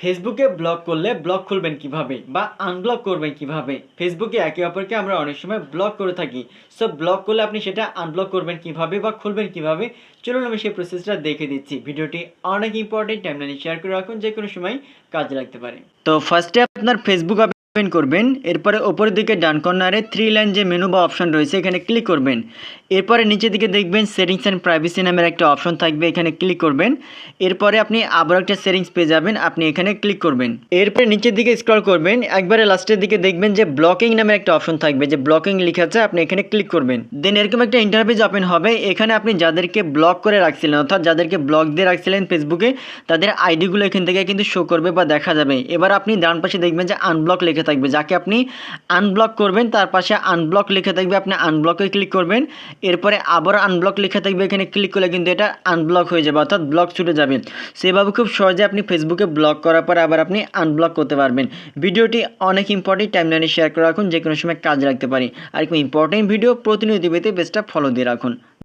ফেসবুকে ব্লক করলে ব্লক খুলবেন কিভাবে বা আনব্লক করবেন কিভাবে। ফেসবুকে একে অপরকে আমরা অনেক সময় ব্লক করে থাকি। সো ব্লক করলে আপনি সেটা আনব্লক করবেন কিভাবে বা খুলবেন কিভাবে, চলুন আমি সেই প্রসেসটা দেখে দিচ্ছি। ভিডিওটি অনেক ইম্পর্টেন্ট, টাইমলাইনে শেয়ার করে রাখুন, যে কোনো সময় কাজে লাগতে পারে। তো ফার্স্টে আপনার ফেসবুক ওপেন করবেন, এরপরে উপরের দিকে ডান কর্নারে 3 লাইন যে মেনু বা অপশন রয়েছে এখানে ক্লিক করবেন। এরপরে নিচের দিকে দেখবেন সেটিংস অ্যান্ড প্রাইভেসি নামের একটা অপশন থাকবে, এখানে ক্লিক করবেন। এরপরে আপনি আবার একটা সেটিংস পেয়ে যাবেন, আপনি এখানে ক্লিক করবেন। এরপরে নিচের দিকে স্ক্রল করবেন, একবারে লাস্টের দিকে দেখবেন যে ব্লকিং নামের একটা অপশন থাকবে, যে ব্লকিং লেখা আছে, আপনি এখানে ক্লিক করবেন। দেন এরকম একটা ইন্টারফেস ওপেন হবে, এখানে আপনি যাদেরকে ব্লক করে রাখছিলেন অর্থাৎ যাদেরকে ব্লক দিয়ে রাখছিলেন ফেসবুকে, তাদের আইডিগুলো এখান থেকে কিন্তু শো করবে বা দেখা যাবে। এবার আপনি ডান পাশে দেখবেন যে আনব্লক লেখা থাকবে, যাকে আপনি আনব্লক করবেন তার পাশে আনব্লক লেখা থাকবে, আপনি আনব্লকে ক্লিক করবেন। এরপরে আবার আনব্লক লেখা থাকবে, এখানে ক্লিক করলে কিন্তু এটা আনব্লক হয়ে যাবে অর্থাৎ ব্লক ছুটে যাবে। সেভাবে খুব সহজে আপনি ফেসবুকে ব্লক করার পরে আবার আপনি আনব্লক করতে পারবেন। ভিডিওটি অনেক ইম্পর্টেন্ট, টাইমলাইনে শেয়ার করে রাখুন, যে কোনো সময় কাজে লাগতে পারে। আর ইম্পর্টেন্ট ভিডিও প্রতিনিয়ত পেতে পেজটা ফলো দিয়ে রাখুন।